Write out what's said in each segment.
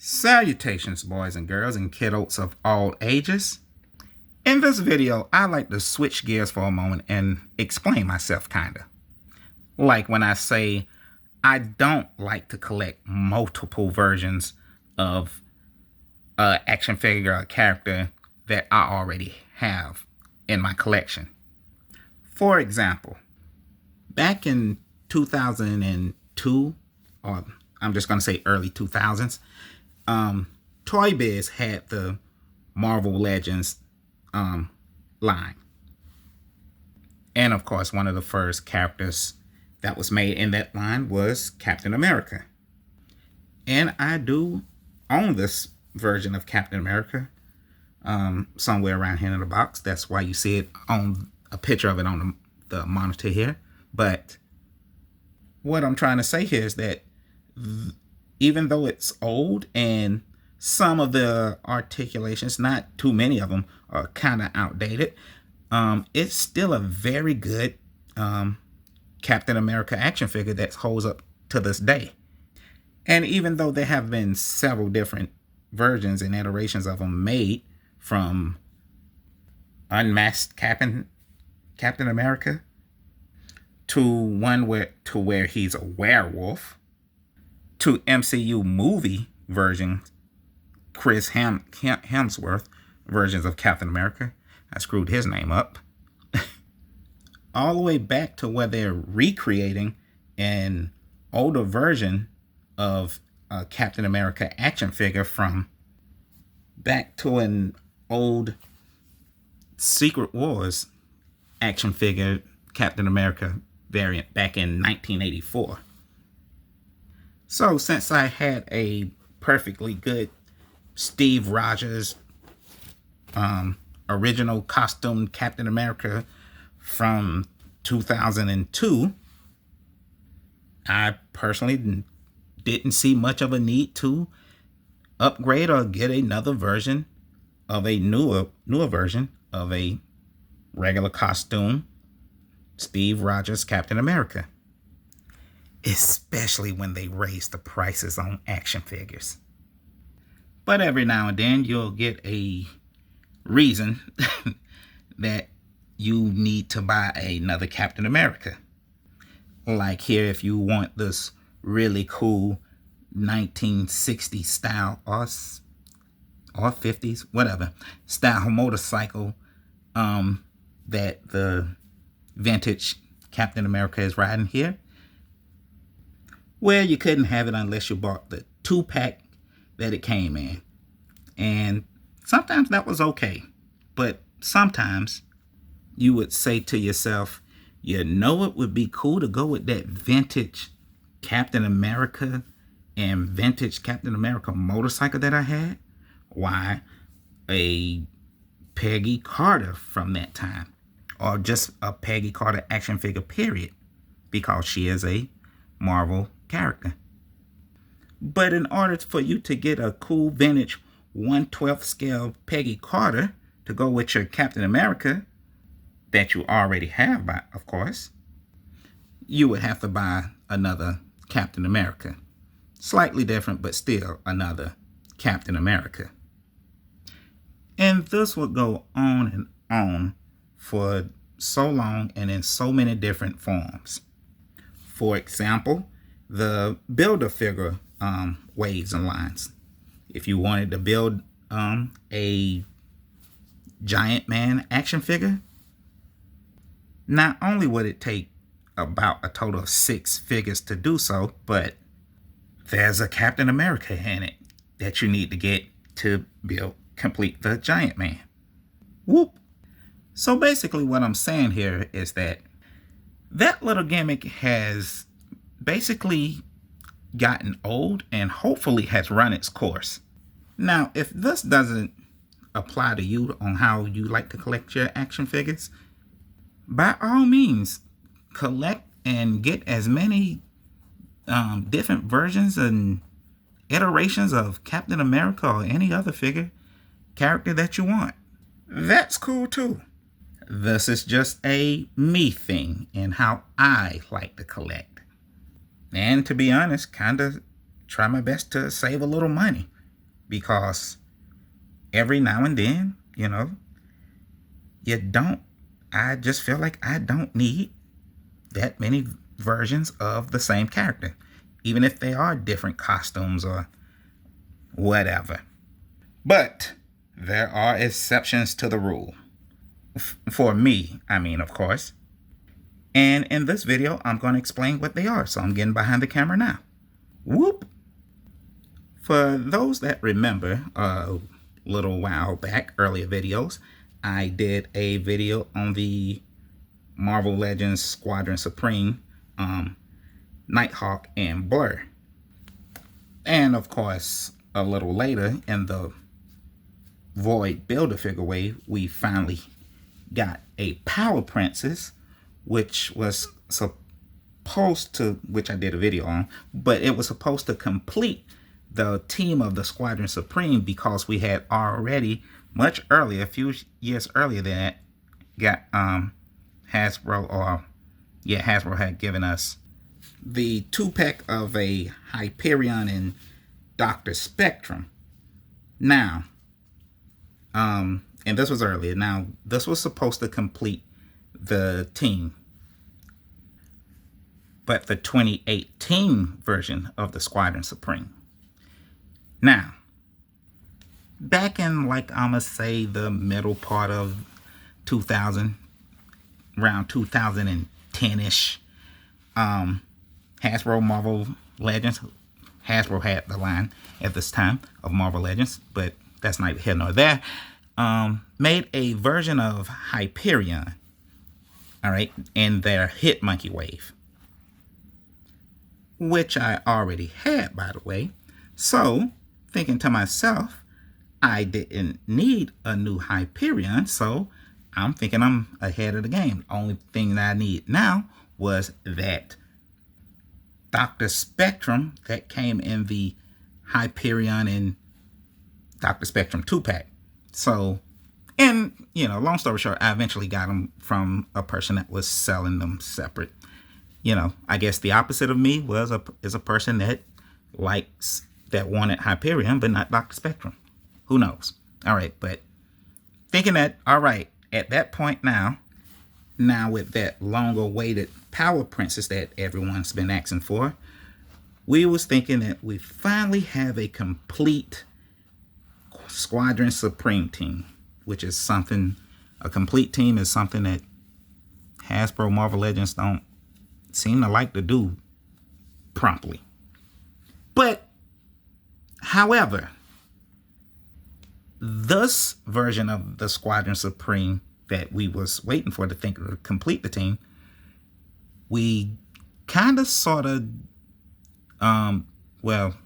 Salutations, boys and girls and kiddos of all ages. In this video, I like to switch gears for a moment and explain myself kinda. Like when I say I don't like to collect multiple versions of an action figure or character that I already have in my collection. For example, back in 2002, or I'm just going to say early 2000s, Toy Biz had the Marvel Legends line. And of course, one of the first characters that was made in that line was Captain America. And I do own this version of Captain America somewhere around here in the box. That's why you see it on a picture of it on the monitor here. But what I'm trying to say here is that even though it's old and some of the articulations, not too many of them, are kind of outdated, it's still a very good Captain America action figure that holds up to this day. And even though there have been several different versions and iterations of them made, from unmasked Captain America to one where he's a werewolf, to MCU movie versions, Chris Hemsworth versions of Captain America. I screwed his name up. All the way back to where they're recreating an older version of a Captain America action figure from back to an old Secret Wars action figure Captain America variant back in 1984. So since I had a perfectly good Steve Rogers original costume Captain America from 2002, I personally didn't see much of a need to upgrade or get another version of a newer version of a regular costume Steve Rogers Captain America, especially when they raise the prices on action figures. But every now and then you'll get a reason that you need to buy another Captain America. Like here, if you want this really cool 1960s style or 50s, whatever, style motorcycle that the vintage Captain America is riding here, well, you couldn't have it unless you bought the 2-pack that it came in. And sometimes that was okay, but sometimes you would say to yourself, you know, it would be cool to go with that vintage Captain America and vintage Captain America motorcycle that I had. Why, a Peggy Carter from that time, or just a Peggy Carter action figure, period, because she is a Marvel character. But in order for you to get a cool vintage 1/12 scale Peggy Carter to go with your Captain America that you already have, of course, you would have to buy another Captain America. Slightly different, but still another Captain America. And this would go on and on for so long and in so many different forms. For example, the Build-A-Figure waves and lines. If you wanted to build a Giant Man action figure, not only would it take about a total of 6 figures to do so, but there's a Captain America in it that you need to get to complete the Giant Man. Whoop. So basically what I'm saying here is that little gimmick has basically gotten old and hopefully has run its course. Now, if this doesn't apply to you on how you like to collect your action figures, by all means, collect and get as many different versions and iterations of Captain America or any other character that you want. That's cool too. This is just a me thing and how I like to collect. And to be honest, kind of try my best to save a little money. because every now and then, I just feel like I don't need that many versions of the same character, even if they are different costumes or whatever. But there are exceptions to the rule. For me, of course. And in this video, I'm going to explain what they are. So I'm getting behind the camera now. Whoop! For those that remember a little while back, earlier videos, I did a video on the Marvel Legends Squadron Supreme, Nighthawk, and Blur. And of course, a little later in the Void Build-A-Figure wave, we finally got a Power Princess, which was supposed to, which I did a video on, but it was supposed to complete the team of the Squadron Supreme, because we had already much earlier, a few years earlier than that, got Hasbro had given us the 2-pack of a Hyperion and Dr. Spectrum. Now, and this was earlier. Now, this was supposed to complete the team, but the 2018 version of the Squadron Supreme. Now, back in, like, I'm gonna say the middle part of 2000, around 2010-ish, Hasbro Marvel Legends, Hasbro had the line at this time of Marvel Legends, but that's neither here nor there, made a version of Hyperion, all right, in their Hit Monkey wave, which I already had, by the way. So, thinking to myself, I didn't need a new Hyperion, so I'm thinking I'm ahead of the game. The only thing that I need now was that Dr. Spectrum that came in the Hyperion and Dr. Spectrum 2-pack. So, and, long story short, I eventually got them from a person that was selling them separate. I guess the opposite of me is a person that wanted Hyperion, but not Dr. Spectrum. Who knows? All right, but thinking that, all right, at that point now with that long-awaited Power Princess that everyone's been asking for, we was thinking that we finally have a complete Squadron Supreme team, which is something, a complete team is something that Hasbro Marvel Legends don't seem to like to do promptly. But, however, this version of the Squadron Supreme that we was waiting for to think to complete the team, we kind of sort of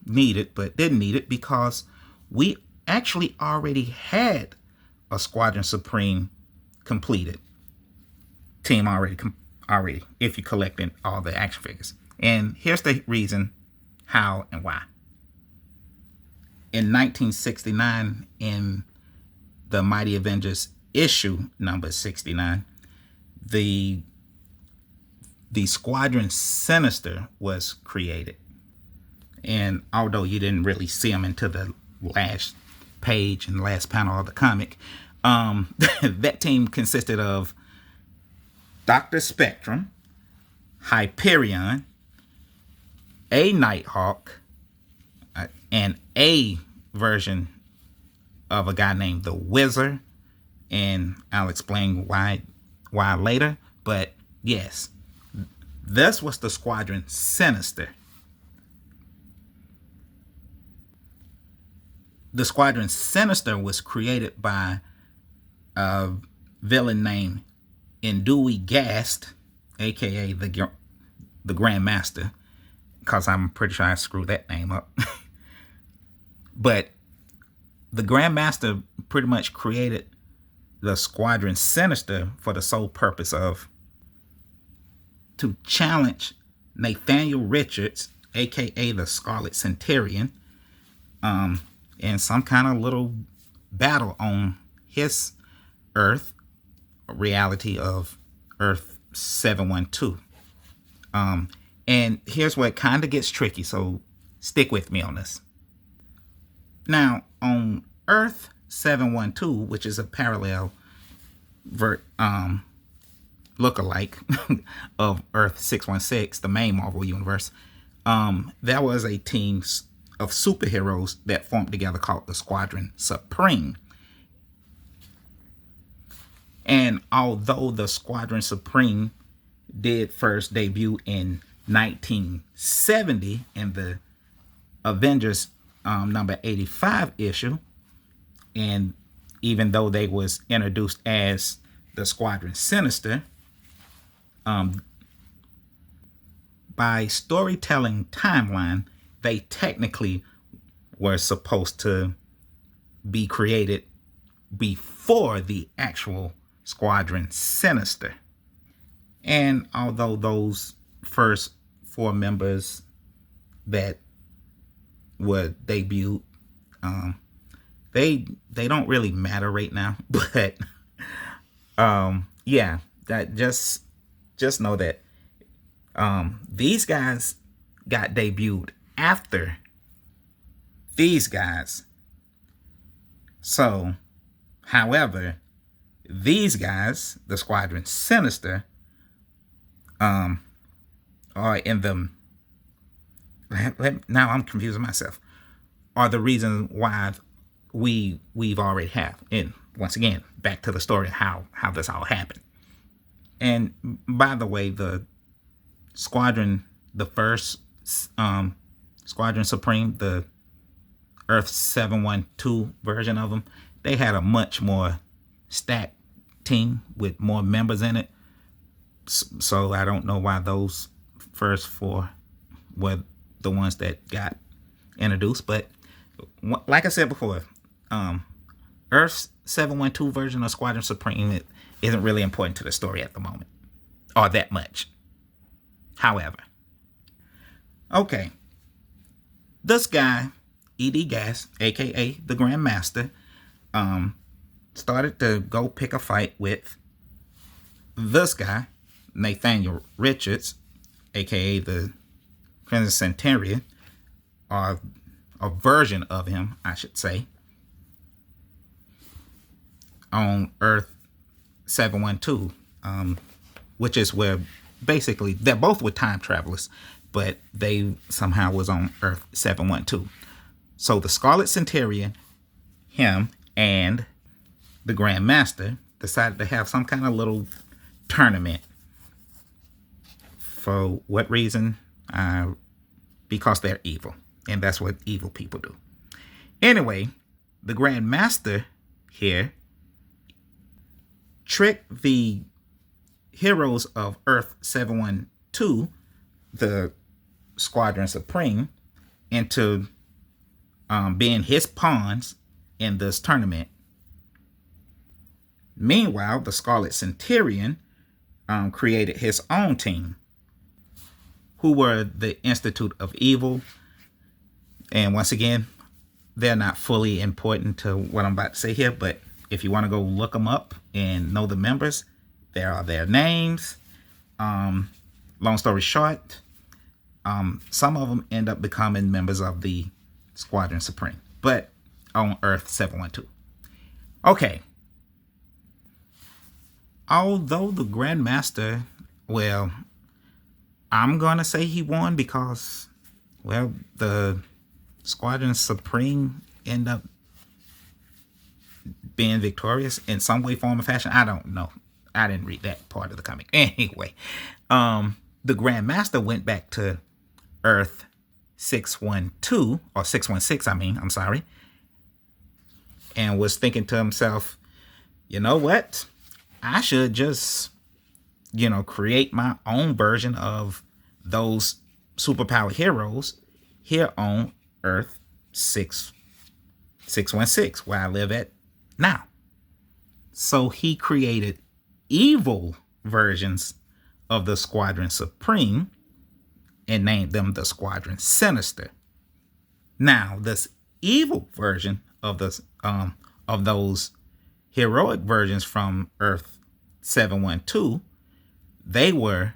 needed, but didn't need it, because we actually already had a Squadron Supreme completed team already, if you collected all the action figures. And here's the reason how and why. In 1969, in the Mighty Avengers issue number 69, the Squadron Sinister was created. And although you didn't really see him until the last page and last panel of the comic, that team consisted of Dr. Spectrum, Hyperion, a Nighthawk, and a version of a guy named the Wizard, and I'll explain why later. But yes, this was the Squadron Sinister. The Squadron Sinister was created by a villain named Indui Gast, aka the Grandmaster, because I'm pretty sure I screwed that name up. But the Grandmaster pretty much created the Squadron Sinister for the sole purpose of to challenge Nathaniel Richards, aka the Scarlet Centurion, in some kind of little battle on his Earth, reality of Earth 712. And here's where it kind of gets tricky, so stick with me on this. Now, on Earth 712, which is a parallel look-alike of Earth 616, the main Marvel universe, there was a team of superheroes that formed together called the Squadron Supreme. And although the Squadron Supreme did first debut in 1970 in the Avengers number 85 issue, and even though they was introduced as the Squadron Sinister, by storytelling timeline, they technically were supposed to be created before the actual Squadron Sinister. And although those first 4 members that were debuted, they don't really matter right now. But yeah, that just know that these guys got debuted after these guys. So, however, these guys, the Squadron Sinister, are in the... Now I'm confusing myself. Are the reason why we've already have. And once again, back to the story, how this all happened. And by the way, the first Squadron Supreme, the Earth 712 version of them, they had a much more stacked team with more members in it. So I don't know why those first 4 were the ones that got introduced. But like I said before, Earth's 712 version of Squadron Supreme isn't really important to the story at the moment, or that much. However, okay, this guy, E.D. Gas, aka the Grandmaster, started to go pick a fight with this guy, Nathaniel Richards, aka the Crimson Centurion, or a version of him, I should say, on Earth 712, which is where basically they're both with time travelers, but they somehow was on Earth 712. So the Scarlet Centurion, him, and the Grandmaster decided to have some kind of little tournament. For what reason? Because they're evil, and that's what evil people do. Anyway, the Grandmaster here tricked the heroes of Earth 712, the Squadron Supreme, into being his pawns in this tournament. Meanwhile, the Scarlet Centurion created his own team, who were the Institute of Evil. And once again, they're not fully important to what I'm about to say here, but if you want to go look them up and know the members, there are their names. Long story short, some of them end up becoming members of the Squadron Supreme, but on Earth 712. Okay. Although the Grandmaster, well, I'm going to say he won because, well, the Squadron Supreme end up being victorious in some way, form, or fashion. I don't know. I didn't read that part of the comic. Anyway, the Grandmaster went back to Earth 612, or 616, I'm sorry, and was thinking to himself, you know what? I should just, create my own version of those superpower heroes here on Earth 616, where I live at now. So he created evil versions of the Squadron Supreme and named them the Squadron Sinister. Now, this evil version of the of those heroic versions from Earth 712, they were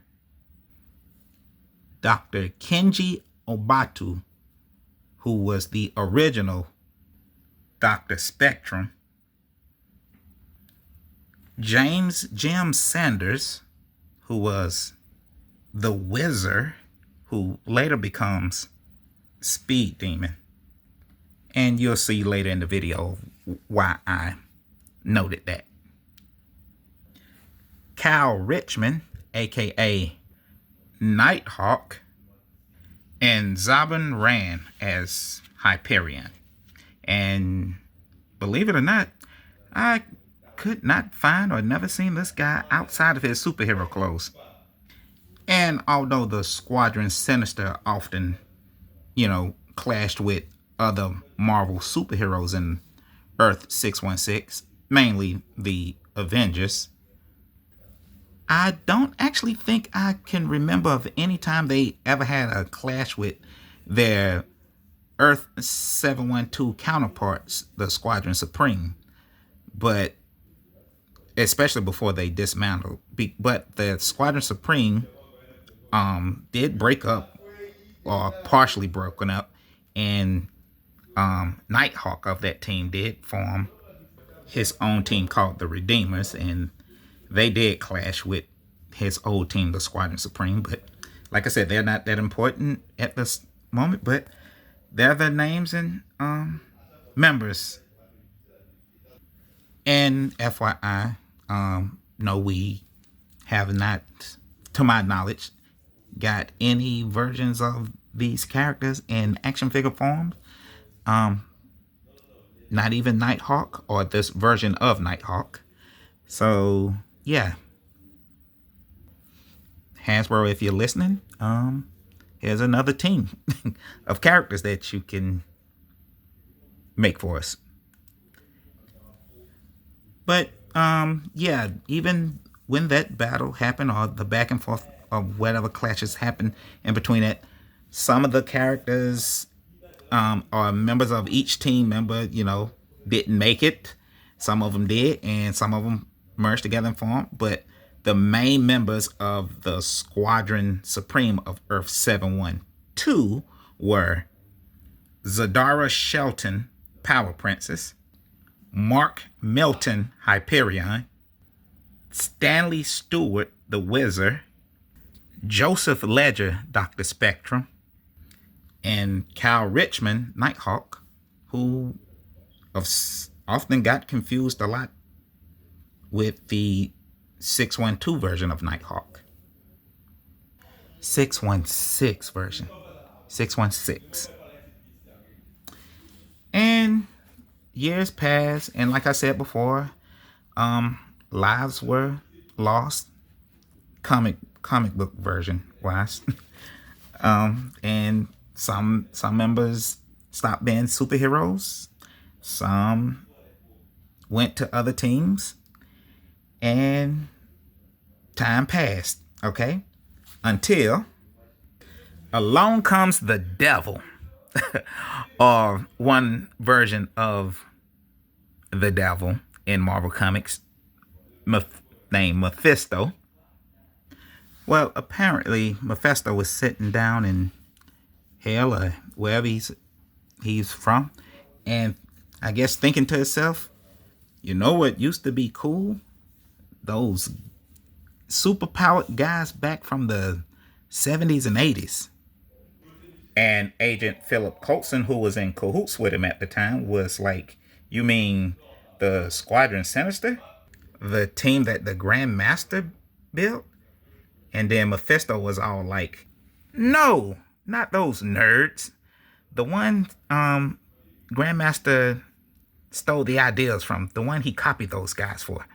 Dr. Kenji Obatu, who was the original Dr. Spectrum, James Jim Sanders, who was the Wizard, who later becomes Speed Demon. And you'll see later in the video why I noted that. Cal Richmond, aka Nighthawk, and Zobin Rand as Hyperion. And believe it or not, I could not find or never seen this guy outside of his superhero clothes. And although the Squadron Sinister often, clashed with other Marvel superheroes in Earth 616, mainly the Avengers, I don't actually think I can remember of any time they ever had a clash with their Earth 712 counterparts, the Squadron Supreme. But especially before they dismantled. But the Squadron Supreme did break up, or partially broken up, and Nighthawk of that team did form his own team called the Redeemers, and they did clash with his old team, the Squadron Supreme. But like I said, they're not that important at this moment, but they're the names and members. And FYI, no, we have not, to my knowledge, got any versions of these characters in action figure form. Not even Nighthawk, or this version of Nighthawk. So yeah, Hasbro, if you're listening, here's another team of characters that you can make for us. But yeah, even when that battle happened, or the back and forth of whatever clashes happened in between it, some of the characters or members of each team member, didn't make it. Some of them did, and some of them merged together and formed. But the main members of the Squadron Supreme of Earth 712 were Zadara Shelton, Power Princess, Mark Milton, Hyperion, Stanley Stewart, the Wizard, Joseph Ledger, Dr. Spectrum, and Cal Richmond, Nighthawk, who often got confused a lot with the 612 version of Nighthawk. 616 version. 616. And years passed, and like I said before, lives were lost, comic book version wise. And some members stopped being superheroes. Some went to other teams, and time passed, okay? Until along comes the devil, or one version of the devil in Marvel Comics, named Mephisto. Well, apparently Mephisto was sitting down in hell, or wherever he's from, and I guess thinking to himself, you know what used to be cool? Those superpowered guys back from the 70s and 80s. And Agent Philip Coulson, who was in cahoots with him at the time, was like, you mean the Squadron Sinister? The team that the Grand Master built? And then Mephisto was all like, no, not those nerds. The one Grandmaster stole the ideas from, the one he copied those guys for.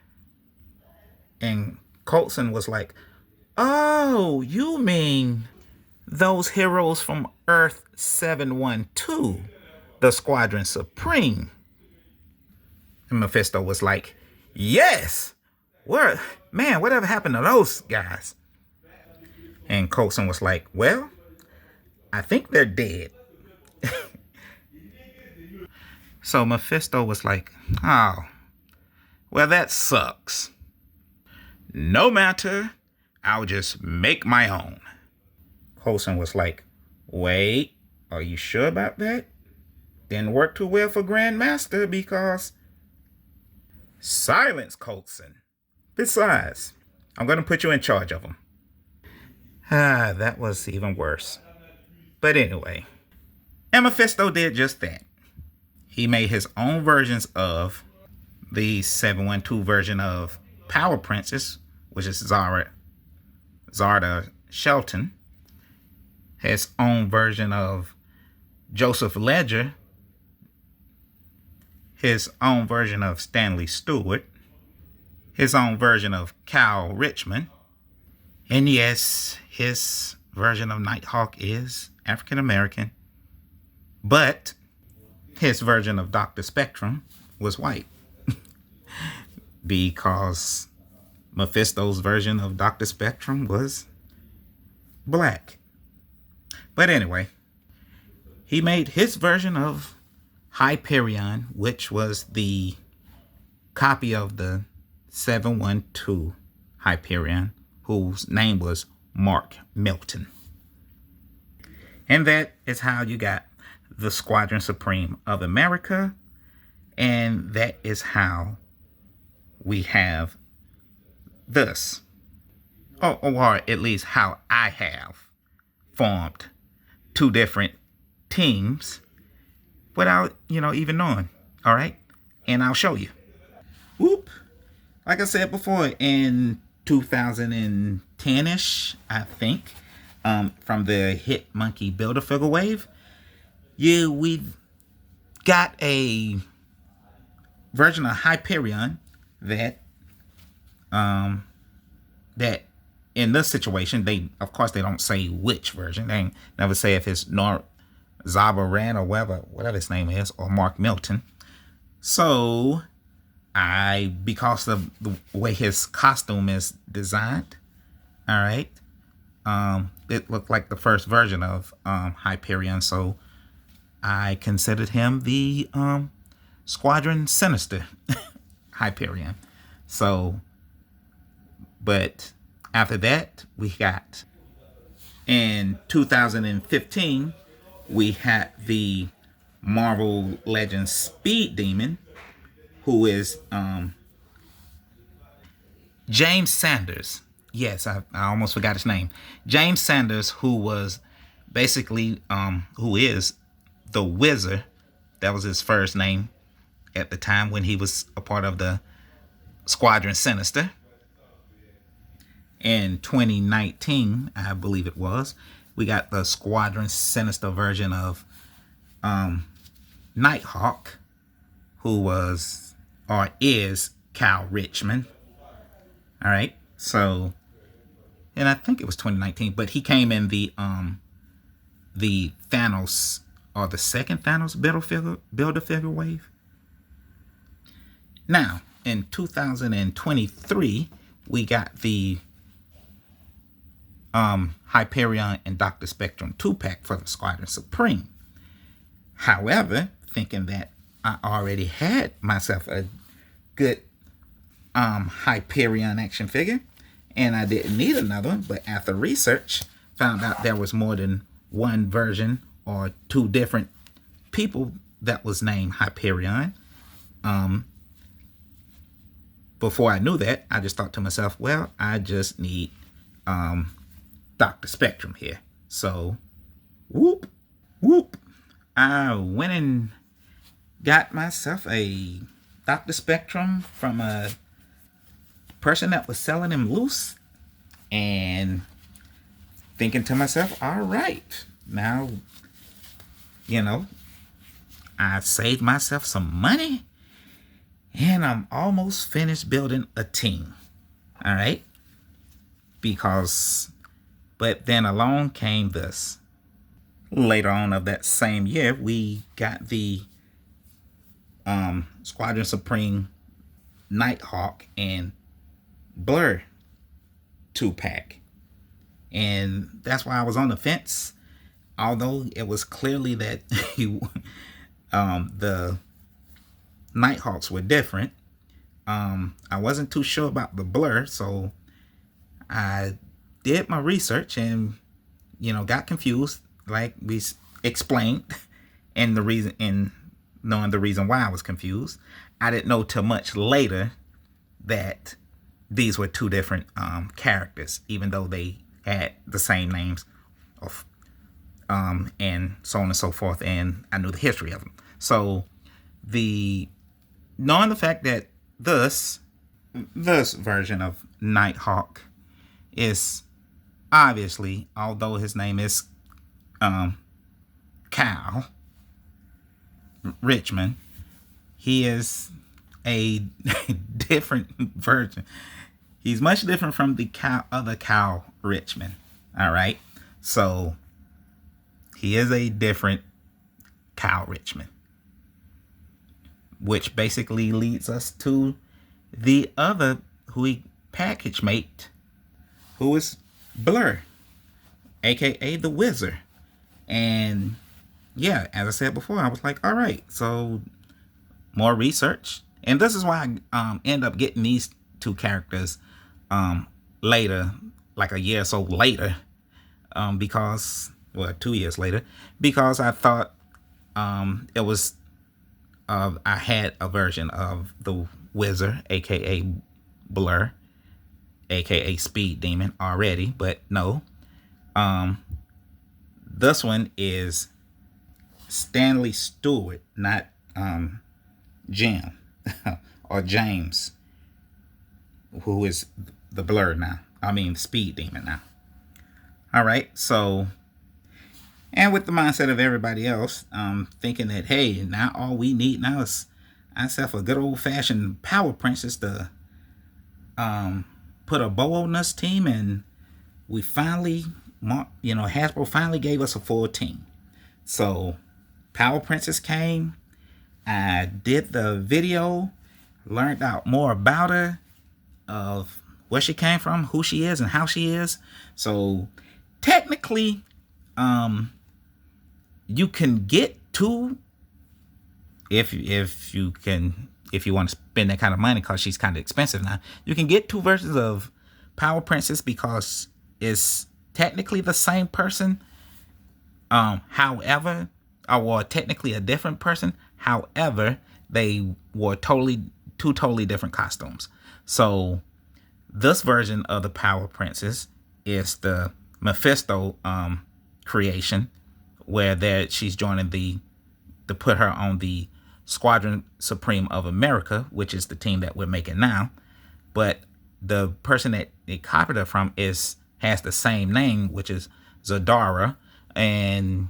And Coulson was like, oh, you mean those heroes from Earth 712, the Squadron Supreme? And Mephisto was like, yes, whatever happened to those guys? And Coulson was like, well, I think they're dead. So Mephisto was like, oh, well, that sucks. No matter, I'll just make my own. Coulson was like, wait, are you sure about that? Didn't work too well for Grandmaster because silence Coulson. Besides, I'm going to put you in charge of them. That was even worse. But anyway, and Mephisto did just that. He made his own versions of the 712 version of Power Princess, which is Zarda Shelton. His own version of Joseph Ledger. His own version of Stanley Stewart. His own version of Cal Richmond. And yes, his version of Nighthawk is African American. But his version of Dr. Spectrum was white. Because Mephisto's version of Dr. Spectrum was black. But anyway, he made his version of Hyperion, which was the copy of the 712 Hyperion, whose name was Mark Milton. And that is how you got the Squadron Supreme of America. And that is how we have this. Or at least how I have formed two different teams without, even knowing. All right? And I'll show you. Whoop. Like I said before, in 2010-ish, I think, from the hit Monkey Build-A-Figure wave, we got a version of Hyperion that in this situation, they don't say which version. They never say if it's Zabaran or whatever his name is, or Mark Milton. So because of the way his costume is designed, all right, it looked like the first version of Hyperion, so I considered him the Squadron Sinister Hyperion. So, but after that, we got in 2015, we had the Marvel Legends Speed Demon, who is James Sanders. Yes, I almost forgot his name. James Sanders, who was basically, who is the Wizard. That was his first name at the time when he was a part of the Squadron Sinister. In 2019, I believe it was, we got the Squadron Sinister version of Nighthawk, who was or is Cal Richmond. All right, so, and I think it was 2019, but he came in the Thanos, or the second Thanos Build-A-Figure wave. Now, in 2023, we got the Hyperion and Dr. Spectrum 2-pack for the Squadron Supreme. However, thinking that I already had myself a good Hyperion action figure, and I didn't need another one, but after research, found out there was more than one version or two different people that was named Hyperion. Before I knew that, I just thought to myself, well, I just need Dr. Spectrum here. So, whoop. I went and got myself a Dr. Spectrum from a person that was selling him loose, and thinking to myself, all right, now, I saved myself some money, and I'm almost finished building a team. All right? But then along came this. Later on of that same year, we got the Squadron Supreme Nighthawk and Blur 2-pack. And that's why I was on the fence. Although it was clearly that the Nighthawks were different. I wasn't too sure about the Blur, so I did my research and, got confused, like we explained. And the reason, in knowing the reason why I was confused, I didn't know till much later that these were two different characters, even though they had the same names, of and so on and so forth. And I knew the history of them. So knowing the fact that this version of Nighthawk is obviously, although his name is Cal Richmond, he is a different version. He's much different from the other Cal Richmond. All right, so he is a different Cal Richmond, which basically leads us to the other package mate, who is Blur, aka the Wizard. And yeah, as I said before, I was like, all right, so more research. And this is why I end up getting these two characters later, like a year or so later, because, well, 2 years later, because I thought it was, I had a version of the Wizard, aka Blur, aka Speed Demon already, but no. This one is Stanley Stewart, not Jim or James, who is the Blur now. I mean, Speed Demon now. All right, so, and with the mindset of everybody else, thinking that, hey, now all we need now is ourselves a good old-fashioned power princess to put a bow on this team, and we finally, Hasbro finally gave us a full team. So Power Princess came. I did the video, learned out more about her, of where she came from, who she is, and how she is. So technically, you can get two, if you want to spend that kind of money, because she's kind of expensive now. You can get two versions of Power Princess because it's technically the same person. However, or technically a different person. However, they wore two totally different costumes. So this version of the Power Princess is the Mephisto creation, where she's joining to put her on the Squadron Supreme of America, which is the team that we're making now. But the person that they copied her from has the same name, which is Zadara. And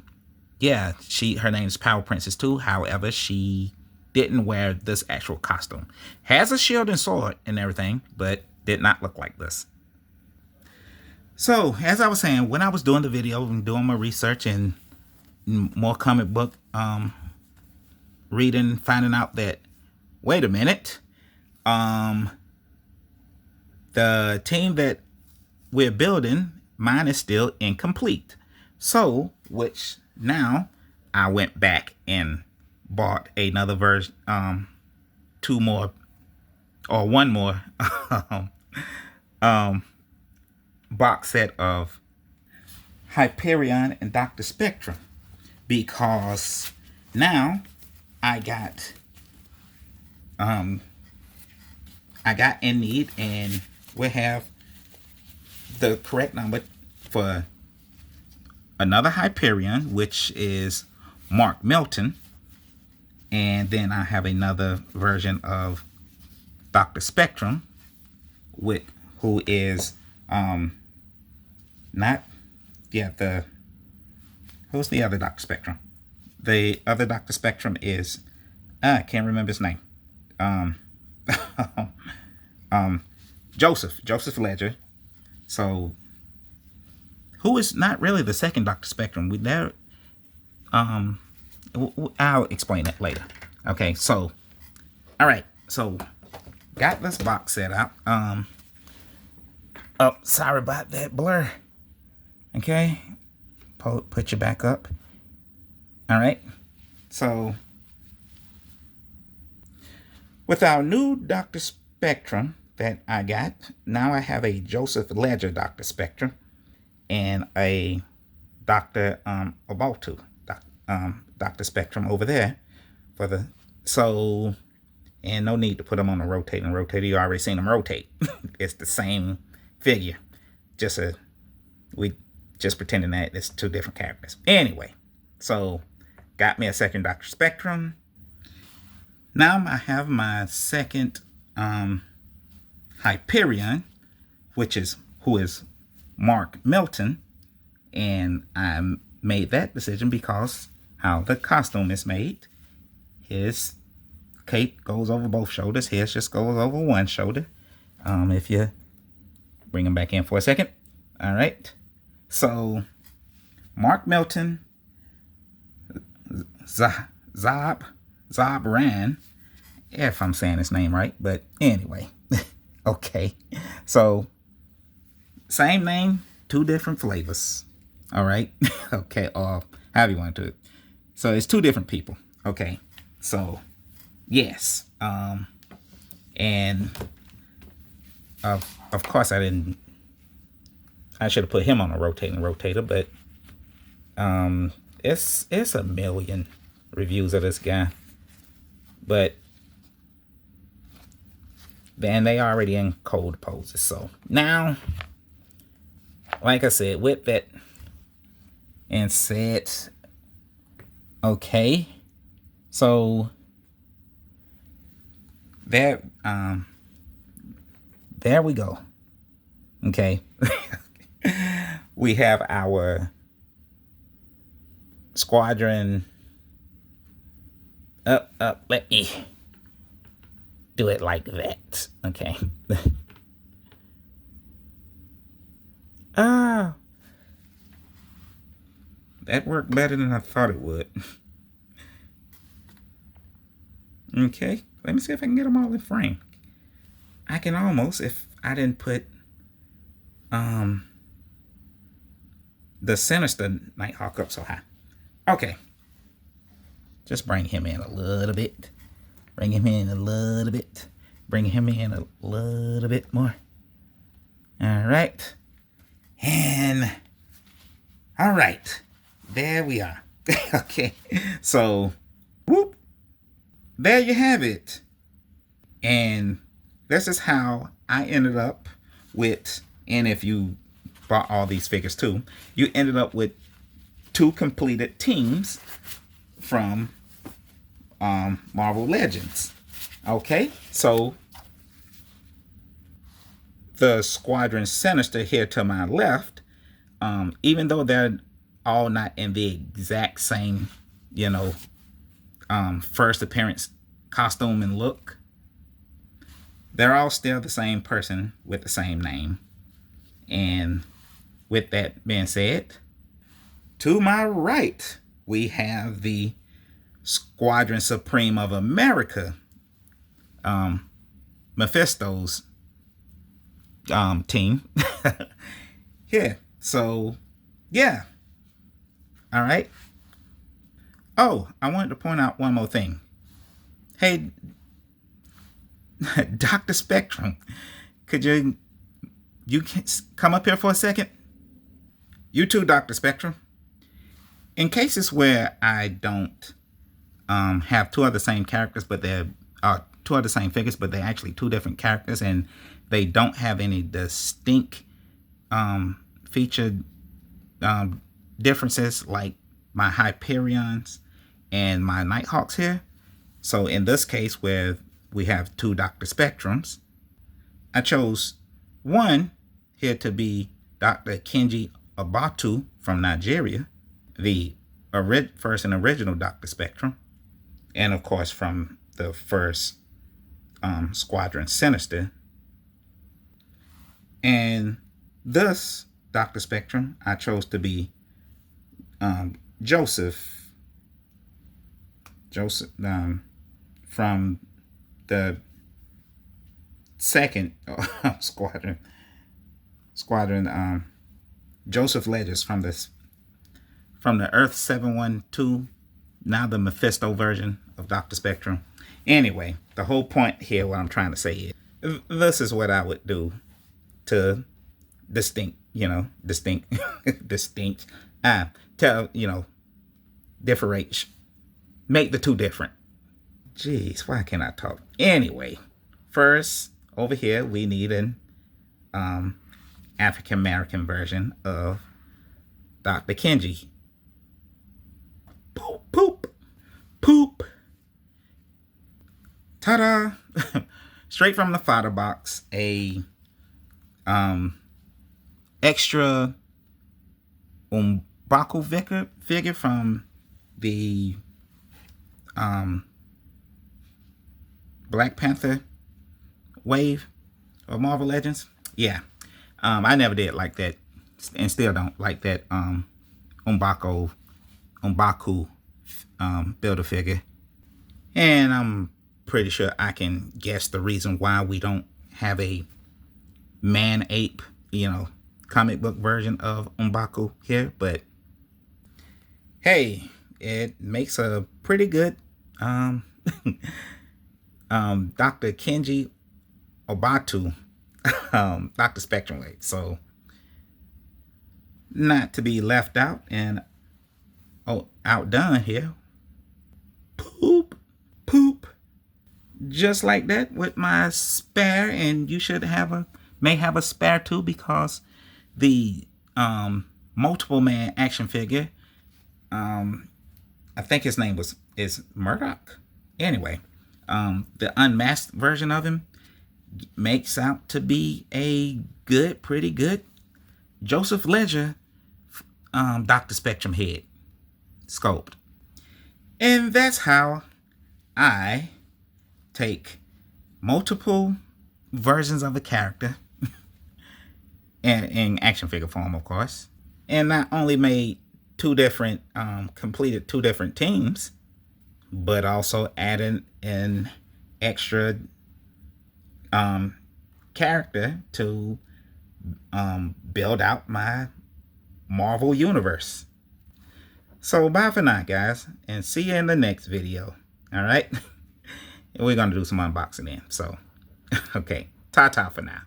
yeah, her name is Power Princess too. However, she didn't wear this actual costume. Has a shield and sword and everything, but did not look like this. So, as I was saying, when I was doing the video and doing my research and more comic book reading, finding out that, wait a minute, the team that we're building, mine is still incomplete. So, which now I went back and bought another version, one more box set of Hyperion and Dr. Spectrum, because now I got in need, and we have the correct number for another Hyperion, which is Mark Milton. And then I have another version of Dr. Spectrum, who is who's the other Dr. Spectrum? The other Dr. Spectrum is, I can't remember his name. Joseph Ledger. So, who is not really the second Dr. Spectrum? I'll explain that later. Okay, so, all right, so got this box set out. Oh, sorry about that blur. Okay, put you back up. All right, so with our new Dr. Spectrum that I got, now I have a Joseph Ledger Dr. Spectrum and a Dr. Obaltu Dr. Spectrum over there for the, so, and no need to put them on a rotating rotator. You already seen them rotate. It's the same figure. We just pretending that it's two different characters. Anyway, so got me a second Dr. Spectrum. Now I have my second Hyperion, who is Mark Milton, and I made that decision because how the costume is made. His cape goes over both shoulders. His just goes over one shoulder. If you bring him back in for a second. All right. So Mark Milton, Zabran, if I'm saying his name right, but anyway. Okay. So same name, two different flavors. All right. Okay. Or however you want to do it. So it's two different people. Okay. So yes. And of course I should have put him on a rotating rotator, but it's a million reviews of this guy. But then they already in cold poses. So now, like I said, with that and said, okay, so there we go. Okay. We have our Squadron. Let me do it like that. Okay. That worked better than I thought it would. Okay. Let me see if I can get them all in frame. I can almost, if I didn't put the Sinister Nighthawk up so high. Okay. Just bring him in a little bit. Bring him in a little bit. Bring him in a little bit more. All right. And all right. There we are. Okay. So, whoop. There you have it. And this is how I ended up with, and if you bought all these figures too, you ended up with 2 completed teams from Marvel Legends. Okay, so the Squadron Sinister here to my left, even though they're all not in the exact same, first appearance costume and look, they're all still the same person with the same name. And with that being said, to my right, we have the Squadron Supreme of America, Mephisto's team. Yeah, so, yeah. All right. Oh, I wanted to point out one more thing. Hey, Dr. Spectrum, could you come up here for a second? You too, Dr. Spectrum. In cases where I don't have 2 of the same characters, but they're 2 of the same figures, but they're actually 2 different characters, and they don't have any distinct featured differences like my Hyperions and my Nighthawks here. So in this case, where we have 2 Dr. Spectrums, I chose one here to be Dr. Kenji Obatu from Nigeria, the first and original Dr. Spectrum, and of course from the first Squadron Sinister. And this Dr. Spectrum, I chose to be Joseph from the second Squadron, Joseph Ledgers from the Earth 712, now the Mephisto version of Dr. Spectrum. Anyway, the whole point here, what I'm trying to say is, this is what I would do to differentiate make the two different. Jeez, why can't I talk? Anyway, first over here we need an African American version of Dr. Kenji. Poop, poop, poop. Ta-da! Straight from the fodder box, a extra M'Baku figure from the Black Panther wave of Marvel Legends. Yeah, I never did like that, and still don't like that M'Baku builder figure. And I'm pretty sure I can guess the reason why we don't have a man-ape, comic book version of M'Baku here. But hey, it makes a pretty good Dr. Kenji Obatu Dr. Spectrum Wave. So not to be left out and outdone here. Poop, poop. Just like that with my spare, and you should may have a spare too, because the multiple man action figure, I think his name is Murdoch. Anyway, the unmasked version of him makes out to be a pretty good Joseph Ledger Dr. Spectrum head sculpt. And that's how I take multiple versions of a character and in action figure form, of course, and not only made completed two different teams, but also added an extra character to build out my Marvel universe. So bye for now, guys, and see you in the next video. All right. We're going to do some unboxing then. So, okay. Ta-ta for now.